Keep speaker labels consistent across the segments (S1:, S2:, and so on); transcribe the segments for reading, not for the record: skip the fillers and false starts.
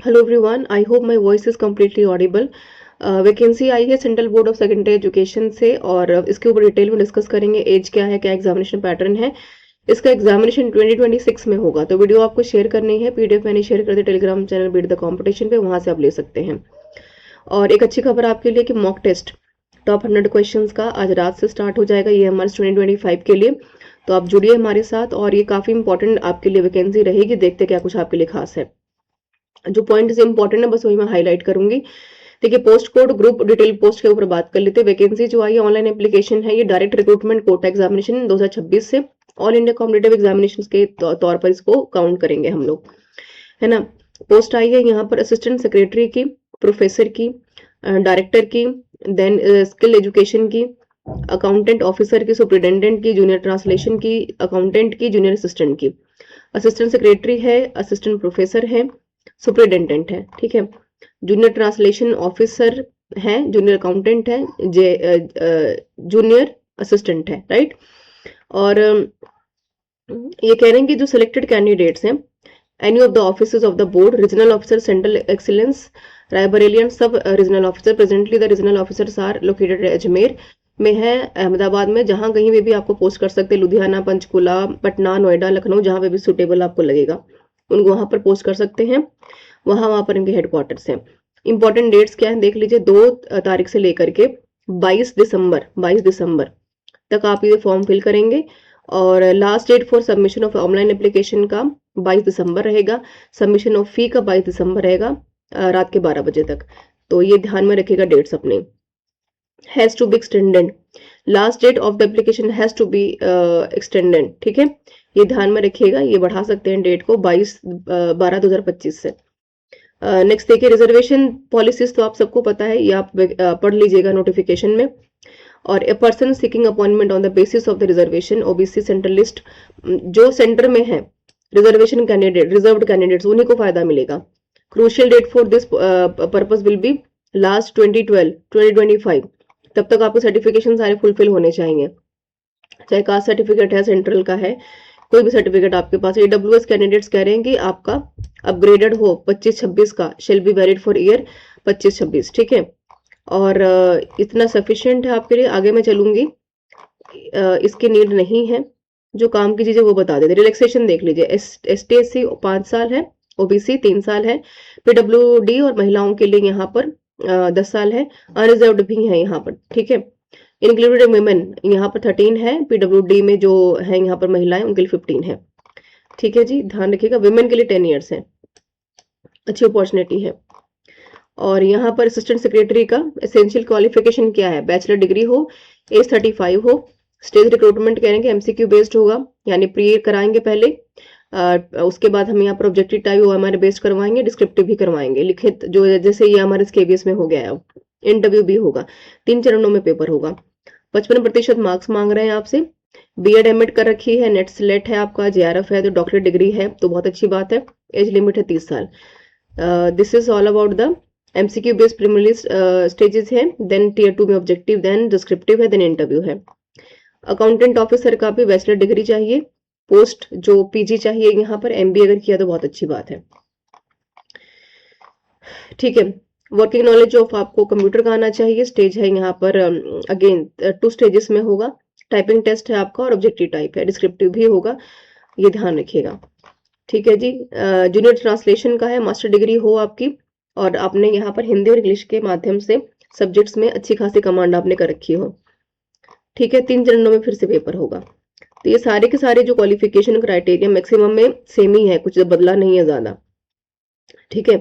S1: Hello everyone, I hope my voice is completely audible. Vacancy आई है central board of secondary education से और इसके ऊपर डिटेल में डिस्कस करेंगे। एज क्या है, क्या एग्जामिनेशन पैटर्न है। इसका एग्जामिनेशन 2026 में होगा, तो वीडियो आपको शेयर करनी है। पीडीएफ मैंने शेयर कर दी Telegram channel beat the competition पे, वहां से आप ले सकते हैं। और एक अच्छी खबर आपके लिए कि मॉक टेस्ट टॉप 100 क्वेश्चंस का आज रात से स्टार्ट हो जाएगा। ये मार्च 2025 के लिए, तो आप जुड़िए हमारे साथ और ये काफी इंपॉर्टेंट आपके लिए वैकेंसी रहेगी। देखते क्या कुछ आपके लिए खास है। जो पॉइंट इंपॉर्टेंट है बस वही मैं हाईलाइट करूंगी। देखिए, post code group detail post के ऊपर बात कर लेते हैं। वैकेंसी जो आई है ऑनलाइन एप्लीकेशन है, ये डायरेक्ट रिक्रूटमेंट कोटा एग्जामिनेशन 2026 से ऑल इंडिया कॉम्पिटेटिव एग्जामिनेशन के तौर पर इसको काउंट करेंगे हम लोग, है ना। पोस्ट आई है यहाँ पर असिस्टेंट सेक्रेटरी की, प्रोफेसर की, डायरेक्टर की, देन स्किल एजुकेशन की, अकाउंटेंट ऑफिसर की, सुपरिटेंडेंट की, जूनियर ट्रांसलेशन की, अकाउंटेंट की, जूनियर असिस्टेंट की। असिस्टेंट सेक्रेटरी है, असिस्टेंट प्रोफेसर है, सुपरिटेंडेंट है, ठीक है। जूनियर ट्रांसलेशन ऑफिसर है, जूनियर अकाउंटेंट है, जूनियर असिस्टेंट है, राइट। और ये कह रहे हैं कि जो सिलेक्टेड कैंडिडेट्स हैं, any of the officers of the board, regional officer, central excellence, Raebareli sub regional officer. Presently the regional officers are located Ajmer में है, अहमदाबाद में, जहां कहीं भी आपको पोस्ट कर सकते हैं। लुधियाना, पंचकुला, पटना, नोएडा, लखनऊ, जहां पे भी सुटेबल आपको लगेगा उनको वहां पर पोस्ट कर सकते हैं। वहां पर इनके हेडक्वार्टर्स हैं। इंपॉर्टेंट डेट्स क्या है देख लीजिए। 2 तारीख से लेकर के 22 दिसंबर तक आप ये फॉर्म फिल करेंगे और last date for submission of online application का 22 दिसंबर रहेगा। सबमिशन ऑफ फी का 22 दिसंबर रहेगा रात के 12 बजे तक। तो ये ध्यान में रखिएगा डेट्स अपने। Has to be extended, last date of the application has to be extended, ठीक है। ये ध्यान में रखिएगा, ये बढ़ा सकते हैं डेट को 22/12/2025 से। नेक्स्ट देखिए, रिजर्वेशन पॉलिसीज तो आप सबको पता है, ये आप पढ़ लीजिएगा नोटिफिकेशन में। और a person seeking appointment on the basis of the reservation OBC central list, जो सेंटर में है रिजर्वेशन कैंडिडेट, रिजर्व्ड कैंडिडेट्स, उन्हीं को फायदा मिलेगा। Crucial date for this purpose will be last 2025। तब तक आपके सर्टिफिकेशन सारे फुलफिल होने चाहिए, चाहे कास्ट सर्टिफिकेट है, सेंट्रल का है, कोई भी सर्टिफिकेट आपके पास। ईडब्ल्यूएस कैंडिडेट्स कह रहे हैं कि आपका अपग्रेडेड हो 25-26 का, shall be valid for year 25-26, ठीक है। और इतना सफिशिएंट है आपके लिए। आगे मैं चलूंगी, इसकी नीड नहीं है। जो काम की चीजें वो बता देते। रिलैक्सेशन देख लीजिए, ST/SC 5 साल है, OBC 3 साल है, PWD और महिलाओं के लिए यहाँ पर 10 साल है, अनरिजर्व्ड भी है यहाँ पर, ठीक है। इंक्लूडेड वुमेन यहाँ पर 13 है, PWD में जो है यहाँ पर महिलाएं उनके लिए 15 है, ठीक है जी, ध्यान रखिएगा। वुमेन के लिए 10 ईयर्स है, अच्छी अपॉर्चुनिटी है। और यहाँ पर असिस्टेंट सेक्रेटरी का एसेंशियल क्वालिफिकेशन क्या है, बैचलर डिग्री हो, एज 35 हो। स्टेज रिक्रूटमेंट करेंगे, MCQ बेस्ड होगा, यानी प्री कराएंगे पहले, उसके बाद हम यहाँ पर ऑब्जेक्टिव टाइप हमारे बेस्ड करवाएंगे, डिस्क्रिप्टिव भी करवाएंगे, लिखित, जो जैसे ये हमारे KBS में हो गया है। इंटरव्यू भी होगा, 3 चरणों में पेपर होगा। 55% मार्क्स मांग रहे हैं आपसे। B.Ed M.Ed कर रखी है, नेट सेलेक्ट है आपका, JRF है, तो डॉक्टरेट डिग्री है, तो बहुत अच्छी बात है। एज लिमिट है 30 साल। This is all about the MCQ based preliminary stages है, देन टियर 2 में ऑब्जेक्टिव, देन डिस्क्रिप्टिव है, देन इंटरव्यू है। अकाउंटेंट ऑफिसर का भी बैचलर डिग्री चाहिए, पोस्ट जो PG चाहिए यहाँ पर, MBA अगर किया तो बहुत अच्छी बात है, ठीक है। वर्किंग नॉलेज ऑफ आपको कंप्यूटर का आना चाहिए। स्टेज है यहाँ पर अगेन 2 स्टेजेस में होगा। टाइपिंग टेस्ट है आपका और ऑब्जेक्टिव टाइप है, डिस्क्रिप्टिव भी होगा, ये ध्यान रखिएगा, ठीक है जी। जूनियर ट्रांसलेशन का है, मास्टर डिग्री हो आपकी और आपने यहाँ पर हिंदी और इंग्लिश के माध्यम से सब्जेक्ट्स में अच्छी खासी कमांड आपने कर रखी हो, ठीक है। 3 चरणों में फिर से पेपर होगा। तो ये सारे के सारे जो क्वालिफिकेशन क्राइटेरिया मैक्सिमम में सेम ही है, कुछ बदला नहीं है ज्यादा, ठीक है।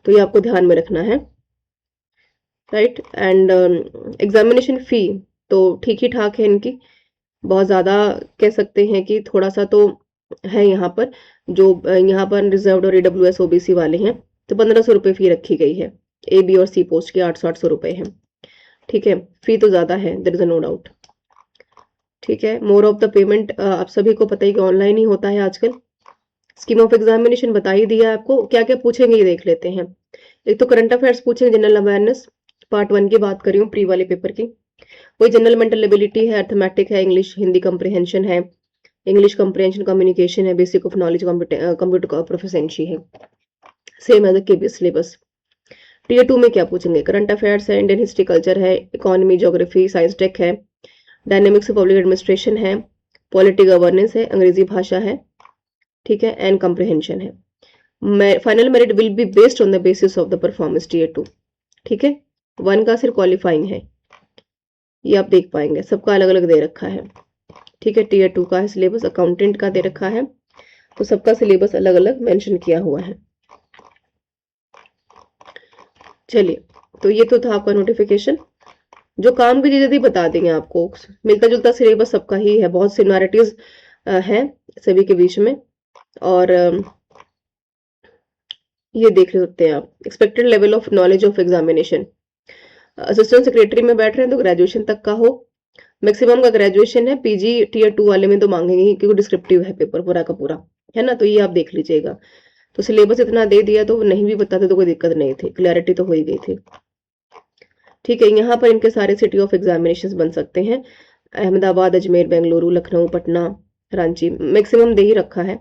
S1: तो ये आपको ध्यान में रखना है, राइट। एंड एग्जामिनेशन फी तो ठीक ही ठाक है इनकी, बहुत ज्यादा कह सकते हैं कि थोड़ा सा तो है यहाँ पर। जो यहाँ पर रिजर्व्ड और AWS OBC वाले हैं तो 1500 रुपये फी रखी गई है। A, B और C पोस्ट के 800-800 रुपये है, ठीक है। फी तो ज्यादा है, देयर इज नो डाउट, ठीक है। मोर ऑफ द पेमेंट आप सभी को पता ही कि ऑनलाइन ही होता है आजकल। स्कीम ऑफ एग्जामिनेशन बता ही दिया आपको। क्या क्या पूछेंगे ये देख लेते हैं। एक तो करंट अफेयर्स पूछेंगे, जनरल अवेयरनेस पार्ट 1 की बात कर रही हूँ, प्री वाले पेपर की। वही जनरल मेंटल एबिलिटी है, अर्थमेटिक है, इंग्लिश हिंदी कंप्रिहेंशन है, इंग्लिश कंप्रिहेंशन कम्युनिकेशन है, basic of knowledge computer proficiency है। Same as a KBS syllabus. Tier 2 में क्या पूछेंगे, करंट अफेयर्स है, इंडियन हिस्ट्री कल्चर है, इकोनॉमी ज्योग्राफी साइंस टेक है, डायनेमिक्स ऑफ पब्लिक एडमिनिस्ट्रेशन है, पॉलिटी गवर्नेंस है, अंग्रेजी भाषा है, ठीक है, एंड कम्प्रिहेंशन है। Final merit will be based on the basis of the performance tier 2, ठीक है। 1 का सिर्फ क्वालिफाइंग है, ये आप देख पाएंगे, सबका अलग अलग दे रखा है, ठीक है। टीयर 2 का है सिलेबस, अकाउंटेंट का दे रखा है, तो सबका सिलेबस अलग अलग मेंशन किया हुआ है। चलिए, तो ये तो था आपका नोटिफिकेशन। जो काम की चीजें थी बता देंगे आपको, मिलता जुलता सिलेबस सबका ही है, बहुत सिमिलैरिटीज है सभी के बीच में। और ये देख सकते हैं आप, expected level of knowledge of examination, assistant secretary में बैठ रहे हैं तो ग्रेजुएशन तक का हो, मैक्सिमम का ग्रेजुएशन है, पीजी टीयर 2 वाले में तो मांगेंगे ही क्योंकि डिस्क्रिप्टिव है पेपर पूरा का पूरा, है ना, तो ये आप देख लीजिएगा। तो सिलेबस इतना दे दिया, तो नहीं भी बताते तो कोई दिक्कत नहीं थी, क्लैरिटी तो हो ही गई थी, ठीक है। यहाँ पर इनके सारे सिटी ऑफ एग्जामिनेशन बन सकते हैं, अहमदाबाद, अजमेर, बेंगलुरु, लखनऊ, पटना, रांची, मैक्सिमम दे ही रखा है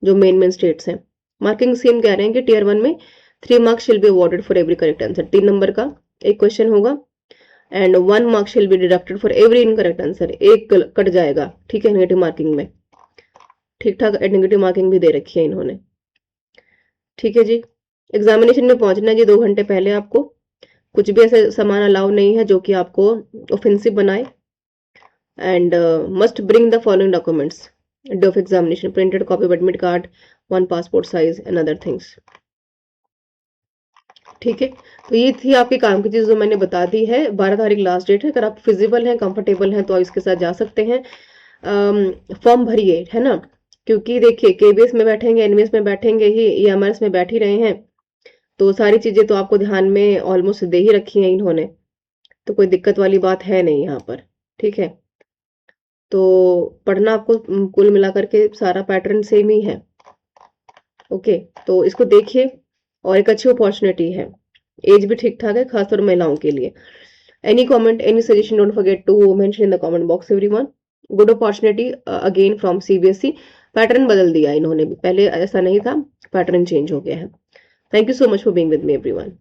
S1: जो मेन स्टेट्स हैं। मार्किंग स्कीम कह रहे हैं कि टीयर 1 में 3 मार्क्स शिल be awarded for every correct answer, 3 number का एक क्वेश्चन होगा, एंड 1 मार्क्स शिल be deducted for every incorrect answer, एक कट जाएगा, ठीक है, नेगेटिव मार्किंग में, ठीक ठाक नेगेटिव मार्किंग भी दे रखी है इन्होंने, ठीक है जी। एग्जामिनेशन में पहुंचना है जी 2 घंटे पहले आपको, कुछ भी ऐसा सामान अलाउ नहीं है जो कि आपको ऑफेंसिव बनाए, and must bring the following documents day of examination, printed copy of admit card, 1 passport size and other things, ठीक है। तो ये थी आपके काम की चीज जो मैंने बता दी है। 12 तारीख लास्ट डेट है, अगर आप फिजिबल हैं, कंफर्टेबल हैं, तो आप इसके साथ जा सकते हैं। फॉर्म भरिए, है ना, क्योंकि देखिए केबीएस में बैठेंगे, एनवीएस में बैठेंगे ही, ईएमआरएस में बैठ ही रहे हैं, तो सारी चीजें तो आपको ध्यान में ऑलमोस्ट दे ही रखी हैं इन्होंने, तो कोई दिक्कत वाली बात है नहीं यहाँ पर, ठीक है। तो पढ़ना आपको कुल मिलाकर के सारा पैटर्न सेम ही है, ओके। तो इसको देखिए, और एक अच्छी अपॉर्चुनिटी है, एज भी ठीक ठाक है, खासतौर महिलाओं के लिए। Any comment, any suggestion, don't forget to mention in the comment box everyone. Good opportunity again from CBSE, pattern बदल दिया इन्होंने भी, पहले ऐसा नहीं था, पैटर्न चेंज हो गया है। Thank you so much for being with me everyone.